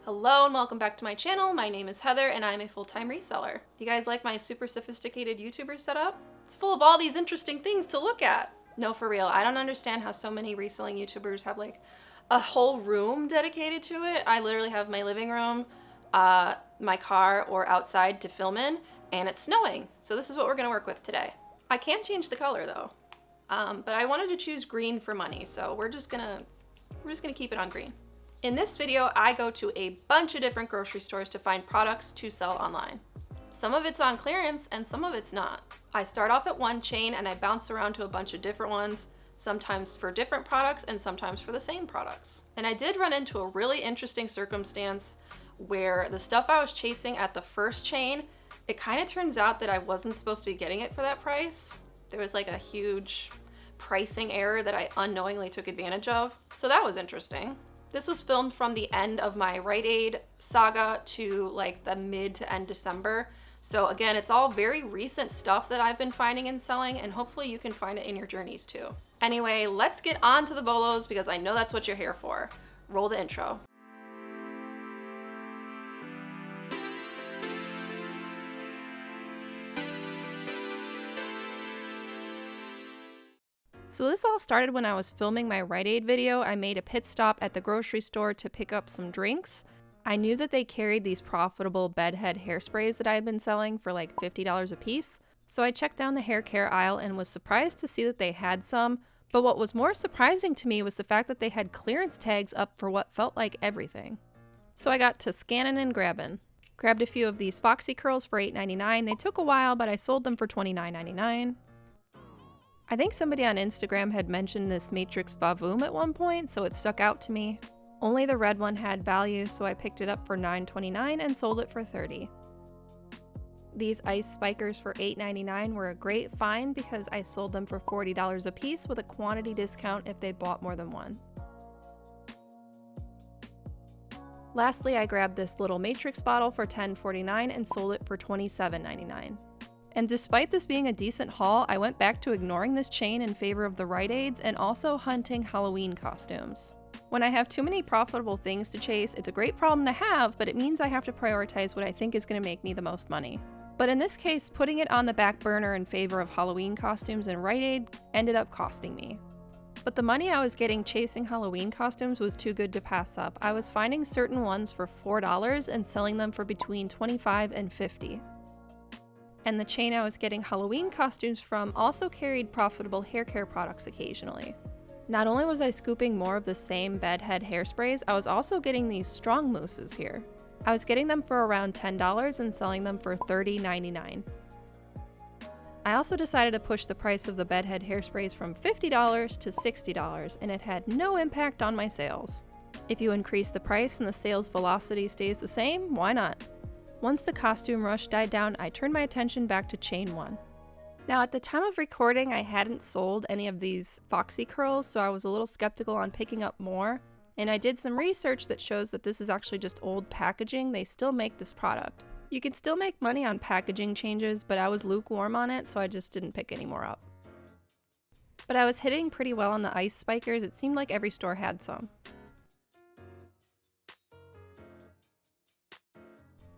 Hello and welcome back to my channel. My name is Heather and I'm a full-time reseller. You guys like my super sophisticated YouTuber setup? It's full of all these interesting things to look at. No, for real, I don't understand how so many reselling YouTubers have like a whole room dedicated to it. I literally have my living room, my car, or outside to film in, and it's snowing. So this is what we're gonna work with today. I can change the color though, but I wanted to choose green for money, so we're just gonna keep it on green. In this video, I go to a bunch of different grocery stores to find products to sell online. Some of it's on clearance and some of it's not. I start off at one chain and I bounce around to a bunch of different ones, sometimes for different products and sometimes for the same products. And I did run into a really interesting circumstance where the stuff I was chasing at the first chain, it kind of turns out that I wasn't supposed to be getting it for that price. There was like a huge pricing error that I unknowingly took advantage of. So that was interesting. This was filmed from the end of my Rite Aid saga to like the mid to end December. So again, it's all very recent stuff that I've been finding and selling, and hopefully you can find it in your journeys too. Anyway, let's get on to the BOLOs because I know that's what you're here for. Roll the intro. So this all started when I was filming my Rite Aid video. I made a pit stop at the grocery store to pick up some drinks. I knew that they carried these profitable bedhead hairsprays that I had been selling for like $50 a piece. So I checked down the hair care aisle and was surprised to see that they had some. But what was more surprising to me was the fact that they had clearance tags up for what felt like everything. So I got to scanning and grabbing. Grabbed a few of these Foxy curls for $8.99. They took a while, but I sold them for $29.99. I think somebody on Instagram had mentioned this Matrix Vavoom at one point, so it stuck out to me. Only the red one had value, so I picked it up for $9.29 and sold it for $30. These ice spikers for $8.99 were a great find because I sold them for $40 a piece with a quantity discount if they bought more than one. Lastly, I grabbed this little Matrix bottle for $10.49 and sold it for $27.99. And despite this being a decent haul, I went back to ignoring this chain in favor of the Rite Aids and also hunting Halloween costumes. When I have too many profitable things to chase, it's a great problem to have, but it means I have to prioritize what I think is going to make me the most money. But in this case, putting it on the back burner in favor of Halloween costumes and Rite Aid ended up costing me. But the money I was getting chasing Halloween costumes was too good to pass up. I was finding certain ones for $4 and selling them for between $25 and $50. And the chain I was getting Halloween costumes from also carried profitable hair care products occasionally. Not only was I scooping more of the same bedhead hairsprays, I was also getting these strong mousses here. I was getting them for around $10 and selling them for $30.99. I also decided to push the price of the bedhead hairsprays from $50 to $60, and it had no impact on my sales. If you increase the price and the sales velocity stays the same, why not? Once the costume rush died down, I turned my attention back to chain 1. Now at the time of recording, I hadn't sold any of these Foxy curls, so I was a little skeptical on picking up more, and I did some research that shows that this is actually just old packaging. They still make this product. You can still make money on packaging changes, but I was lukewarm on it, so I just didn't pick any more up. But I was hitting pretty well on the ice spikers. It seemed like every store had some.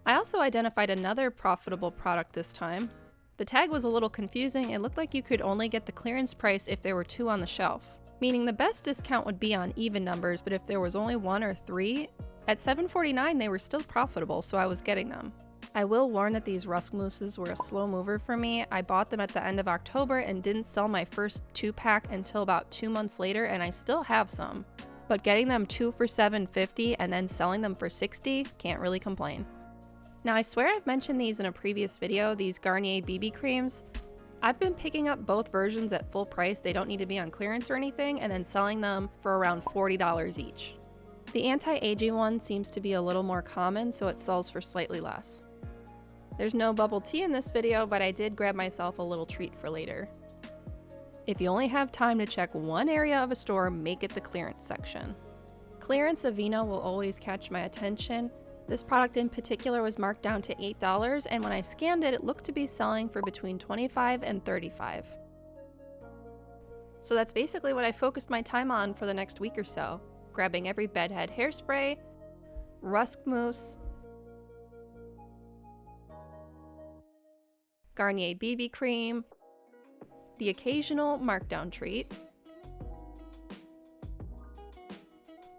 I also identified another profitable product this time. The tag was a little confusing. It looked like you could only get the clearance price if there were 2 on the shelf, meaning the best discount would be on even numbers, but if there was only 1 or 3, at $7.49 they were still profitable, so I was getting them. I will warn that these rusk mousses were a slow mover for me. I bought them at the end of October and didn't sell my first 2-pack until about 2 months later, and I still have some. But getting them 2 for $7.50 and then selling them for $60, can't really complain. Now I swear I've mentioned these in a previous video, these Garnier BB creams. I've been picking up both versions at full price, they don't need to be on clearance or anything, and then selling them for around $40 each. The anti-aging one seems to be a little more common, so it sells for slightly less. There's no bubble tea in this video, but I did grab myself a little treat for later. If you only have time to check one area of a store, make it the clearance section. Clearance Aveeno will always catch my attention. This product in particular was marked down to $8, and when I scanned it, it looked to be selling for between $25 and $35. So that's basically what I focused my time on for the next week or so, grabbing every bedhead hairspray, Rusk Mousse, Garnier BB Cream, the occasional markdown treat,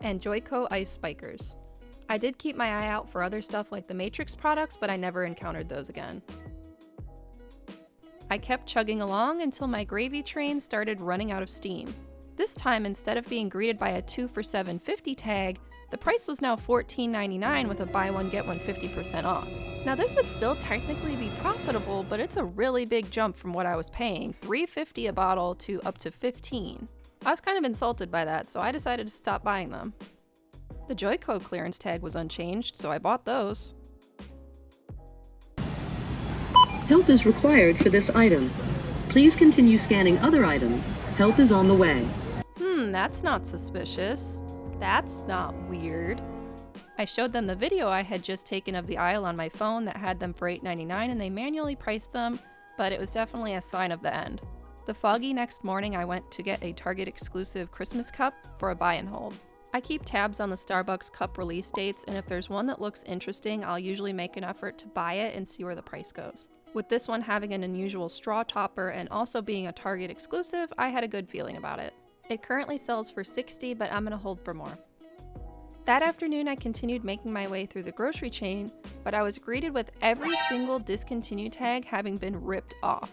and Joico Ice Spikers. I did keep my eye out for other stuff like the Matrix products, but I never encountered those again. I kept chugging along until my gravy train started running out of steam. This time, instead of being greeted by a 2 for $7.50 tag, the price was now $14.99 with a buy one get one 50% off. Now this would still technically be profitable, but it's a really big jump from what I was paying, $3.50 a bottle to up to $15. I was kind of insulted by that, so I decided to stop buying them. The Joico clearance tag was unchanged, so I bought those. Help is required for this item. Please continue scanning other items. Help is on the way. That's not suspicious. That's not weird. I showed them the video I had just taken of the aisle on my phone that had them for $8.99 and they manually priced them, but it was definitely a sign of the end. The foggy next morning I went to get a Target exclusive Christmas cup for a buy and hold. I keep tabs on the Starbucks cup release dates, and if there's one that looks interesting, I'll usually make an effort to buy it and see where the price goes. With this one having an unusual straw topper and also being a Target exclusive, I had a good feeling about it. It currently sells for $60, but I'm gonna hold for more. That afternoon, I continued making my way through the grocery chain, but I was greeted with every single discontinued tag having been ripped off.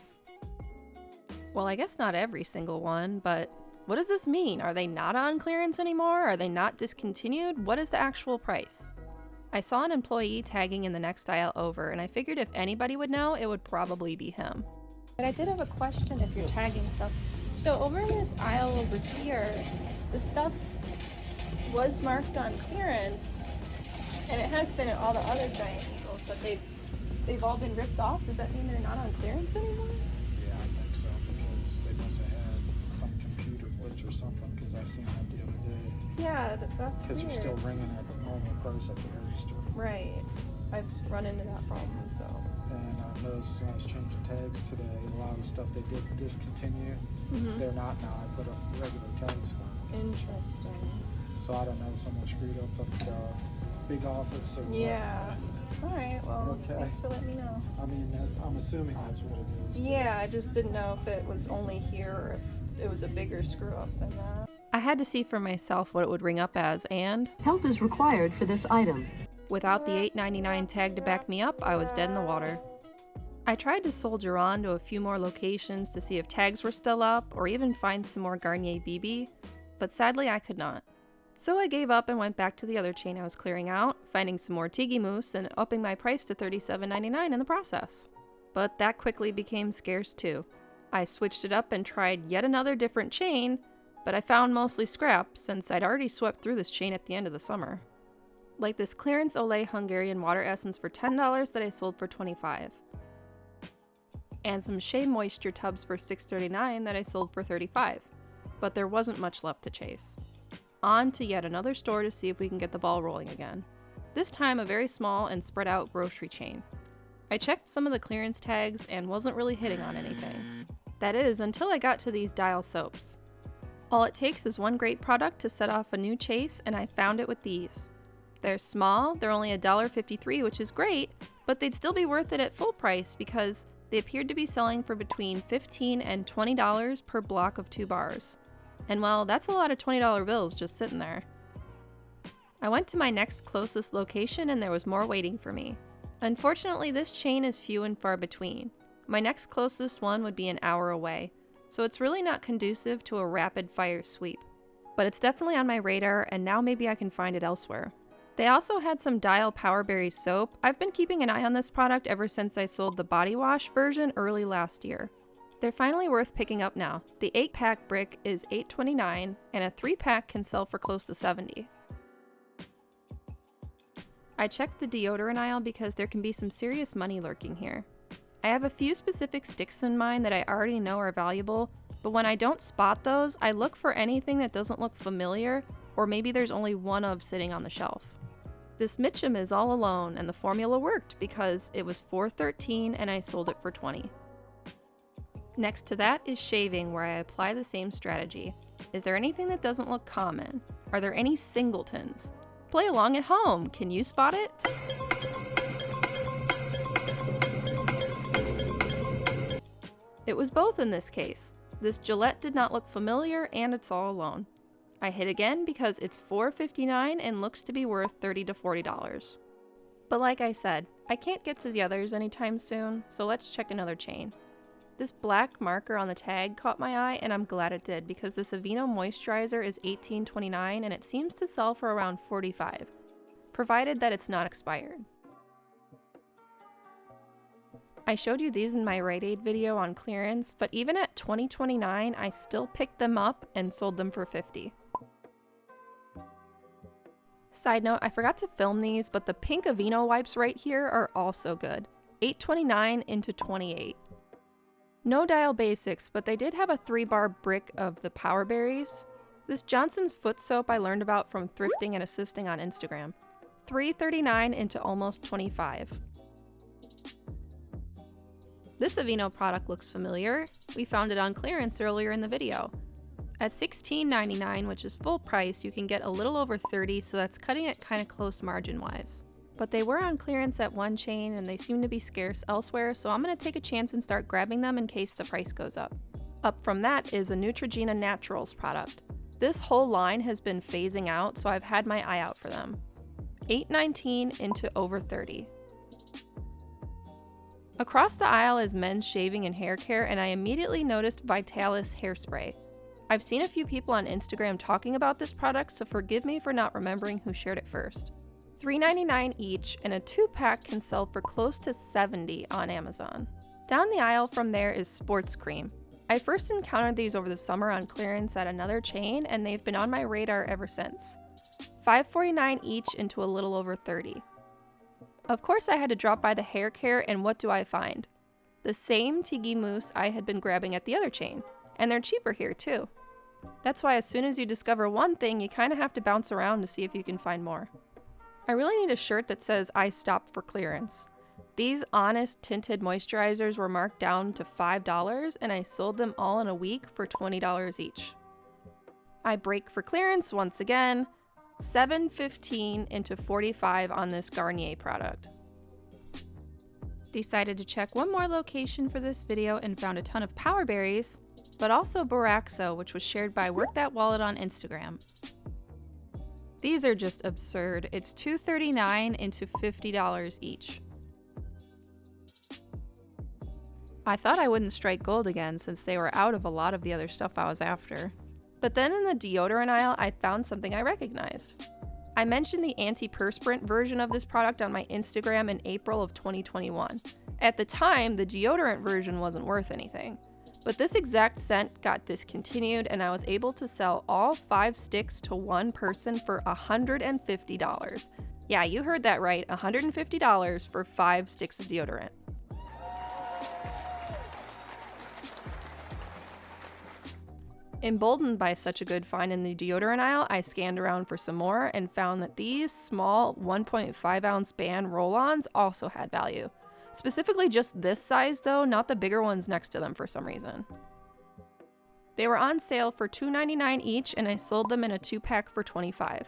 Well, I guess not every single one, but what does this mean? Are they not on clearance anymore? Are they not discontinued? What is the actual price? I saw an employee tagging in the next aisle over, and I figured if anybody would know, it would probably be him. But I did have a question if you're tagging stuff. So over in this aisle over here, the stuff was marked on clearance, and it has been at all the other Giant Eagles, but they've all been ripped off. Does that mean they're not on clearance anymore? Yeah, I think so, because they must have had some computer glitch or something, because I seen that the other day. Yeah, that's Because weird. they're still ringing at the normal price at the register. Right. I've run into that problem, so. And I noticed when I was changing tags today, a lot of the stuff they did discontinue, they're not now. I put up regular tags for them. Interesting. So I don't know if someone screwed up at the big office or what. Yeah. Alright, well, Okay. thanks for letting me know. I mean, I'm assuming that's what it is. Yeah, I just didn't know if it was only here or if it was a bigger screw up than that. I had to see for myself what it would ring up as, and Help is required for this item. without the $8.99 tag to back me up, I was dead in the water. I tried to soldier on to a few more locations to see if tags were still up or even find some more Garnier BB, but sadly I could not. So I gave up and went back to the other chain I was clearing out, finding some more Tiki Mousse and upping my price to $37.99 in the process. But that quickly became scarce too. I switched it up and tried yet another different chain, but I found mostly scrap since I'd already swept through this chain at the end of the summer. Like this clearance Olay Hungarian water essence for $10 that I sold for $25. And some Shea Moisture tubs for $6.39 that I sold for $35. But there wasn't much left to chase. On to yet another store to see if we can get the ball rolling again. This time a very small and spread out grocery chain. I checked some of the clearance tags and wasn't really hitting on anything. That is, until I got to these Dial soaps. All it takes is one great product to set off a new chase, and I found it with these. They're small, they're only $1.53, which is great, but they'd still be worth it at full price because they appeared to be selling for between $15 and $20 per block of 2 bars. And well, that's a lot of $20 bills just sitting there. I went to my next closest location and there was more waiting for me. Unfortunately, this chain is few and far between. My next closest one would be an hour away, so it's really not conducive to a rapid fire sweep. But it's definitely on my radar, and now maybe I can find it elsewhere. They also had some Dial Powerberry soap. I've been keeping an eye on this product ever since I sold the body wash version early last year. They're finally worth picking up now. The 8-pack brick is $8.29, and a 3-pack can sell for close to $70. I checked the deodorant aisle because there can be some serious money lurking here. I have a few specific sticks in mind that I already know are valuable, but when I don't spot those, I look for anything that doesn't look familiar, or maybe there's only one of sitting on the shelf. This Mitchum is all alone, and the formula worked because it was $4.13 and I sold it for $20. Next to that is shaving, where I apply the same strategy. Is there anything that doesn't look common? Are there any singletons? Play along at home. Can you spot it? It was both in this case. This Gillette did not look familiar, and it's all alone. I hit again because it's $4.59 and looks to be worth $30 to $40. But like I said, I can't get to the others anytime soon, so let's check another chain. This black marker on the tag caught my eye, and I'm glad it did because this Aveeno moisturizer is $18.29 and it seems to sell for around $45, provided that it's not expired. I showed you these in my Rite Aid video on clearance, but even at $20.29, I still picked them up and sold them for $50. Side note, I forgot to film these, but the pink Aveeno wipes right here are also good. $8.29 into $28. No Dial Basics, but they did have a 3-bar brick of the Power Berries. This Johnson's foot soap I learned about from thrifting and assisting on Instagram. $3.39 into almost $25. This Aveeno product looks familiar. We found it on clearance earlier in the video. At $16.99, which is full price, you can get a little over $30, so that's cutting it kind of close margin-wise. But they were on clearance at one chain and they seem to be scarce elsewhere, so I'm going to take a chance and start grabbing them in case the price goes up. Up from that is a Neutrogena Naturals product. This whole line has been phasing out, so I've had my eye out for them. $8.19 into over $30. Across the aisle is men's shaving and hair care, and I immediately noticed Vitalis hairspray. I've seen a few people on Instagram talking about this product, so forgive me for not remembering who shared it first. $3.99 each, and a 2-pack can sell for close to $70 on Amazon. Down the aisle from there is sports cream. I first encountered these over the summer on clearance at another chain, and they've been on my radar ever since. $5.49 each into a little over $30. Of course I had to drop by the hair care, and what do I find? The same Tigi mousse I had been grabbing at the other chain, and they're cheaper here too. That's why as soon as you discover one thing, you kind of have to bounce around to see if you can find more. I really need a shirt that says I stopped for clearance. These Honest tinted moisturizers were marked down to $5, and I sold them all in a week for $20 each. I break for clearance once again. $7.15 into $45 on this Garnier product. Decided to check one more location for this video and found a ton of Power Berries, but also Boraxo, which was shared by Work That Wallet on Instagram. These are just absurd. It's $2.39 into $50 each. I thought I wouldn't strike gold again since they were out of a lot of the other stuff I was after. But then in the deodorant aisle, I found something I recognized. I mentioned the antiperspirant version of this product on my Instagram in April of 2021. At the time, the deodorant version wasn't worth anything. But this exact scent got discontinued, and I was able to sell all 5 sticks to one person for $150. Yeah, you heard that right, $150 for 5 sticks of deodorant. Emboldened by such a good find in the deodorant aisle, I scanned around for some more and found that these small 1.5 ounce band roll-ons also had value. Specifically just this size though, not the bigger ones next to them for some reason. They were on sale for $2.99 each, and I sold them in a 2-pack for $25.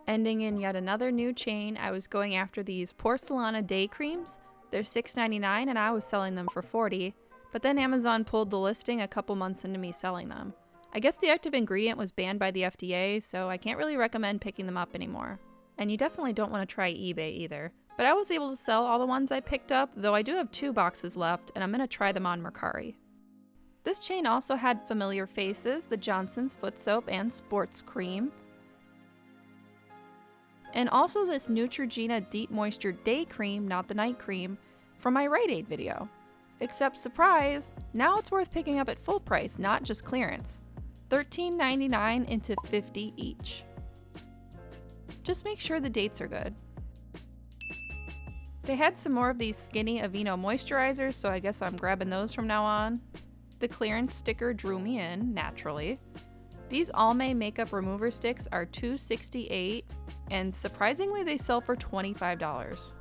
Ending in yet another new chain, I was going after these Porcelana day creams. They're $6.99 and I was selling them for $40. But then Amazon pulled the listing a couple months into me selling them. I guess the active ingredient was banned by the FDA, so I can't really recommend picking them up anymore. And you definitely don't want to try eBay either. But I was able to sell all the ones I picked up, though I do have 2 boxes left, and I'm going to try them on Mercari. This chain also had familiar faces, the Johnson's foot soap and sports cream. And also this Neutrogena Deep Moisture Day Cream, not the night cream, from my Rite Aid video. Except surprise, now it's worth picking up at full price, not just clearance. $13.99 into $50 each. Just make sure the dates are good. They had some more of these skinny Aveeno moisturizers, so I guess I'm grabbing those from now on. The clearance sticker drew me in, naturally. These Almay makeup remover sticks are $2.68, and surprisingly they sell for $25.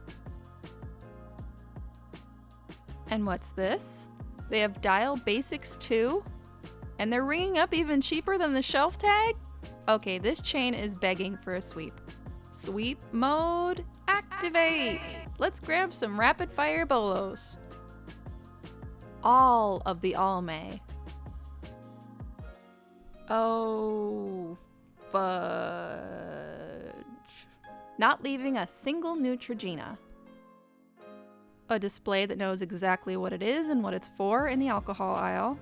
And what's this? They have Dial Basics too? And they're ringing up even cheaper than the shelf tag? Okay, this chain is begging for a sweep. Sweep mode, activate! Let's grab some rapid fire bolos. All of the Almay. Oh, fudge. Not leaving a single Neutrogena. A display that knows exactly what it is and what it's for in the alcohol aisle.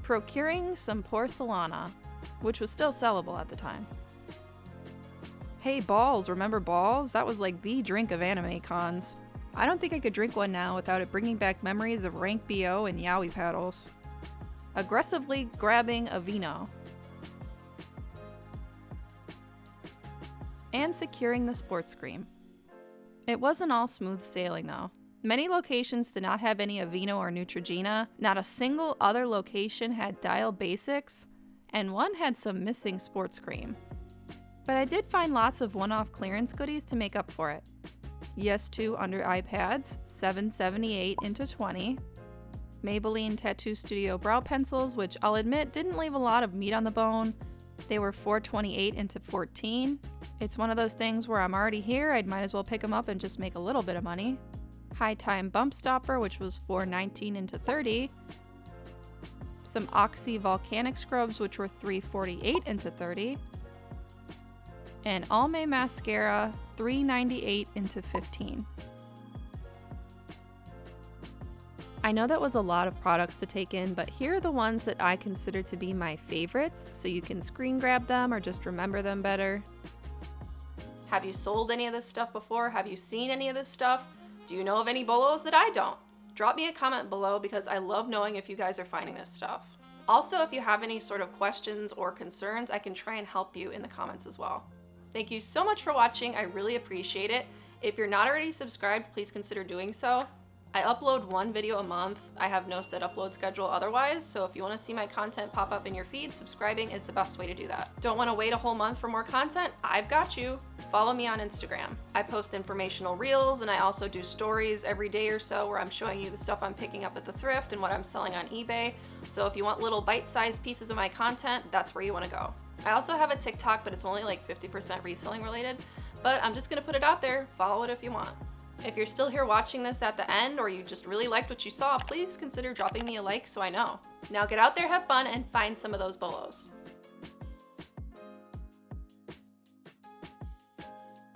Procuring some porcelana, which was still sellable at the time. Hey, balls, remember balls? That was like the drink of anime cons. I don't think I could drink one now without it bringing back memories of rank BO and yaoi paddles. Aggressively grabbing a vino. And securing the sports cream. It wasn't all smooth sailing though. Many locations did not have any Aveeno or Neutrogena, not a single other location had Dial Basics, and one had some missing sports cream. But I did find lots of one-off clearance goodies to make up for it. Yes to under iPads, $7.78 into 20. Maybelline Tattoo Studio brow pencils, which I'll admit didn't leave a lot of meat on the bone. They were $4.28 into 14. It's one of those things where I'm already here, I might as well pick them up and just make a little bit of money. High Time Bump Stopper, which was $4.19 into 30. Some Oxy Volcanic Scrubs, which were $3.48 into 30. And Almay Mascara, $3.98 into 15. I know that was a lot of products to take in, but here are the ones that I consider to be my favorites, so you can screen grab them or just remember them better. Have you sold any of this stuff before? Have you seen any of this stuff? Do you know of any bolos that I don't? Drop me a comment below because I love knowing if you guys are finding this stuff. Also, if you have any sort of questions or concerns, I can try and help you in the comments as well. Thank you so much for watching. I really appreciate it. If you're not already subscribed, please consider doing so. I upload one video a month. I have no set upload schedule otherwise, so if you want to see my content pop up in your feed, subscribing is the best way to do that. Don't want to wait a whole month for more content? I've got you. Follow me on Instagram. I post informational reels, and I also do stories every day or so where I'm showing you the stuff I'm picking up at the thrift and what I'm selling on eBay. So if you want little bite-sized pieces of my content, that's where you want to go. I also have a TikTok, but it's only like 50% reselling related, but I'm just going to put it out there. Follow it if you want. If you're still here watching this at the end, or you just really liked what you saw, please consider dropping me a like so I know. Now get out there, have fun, and find some of those bolos.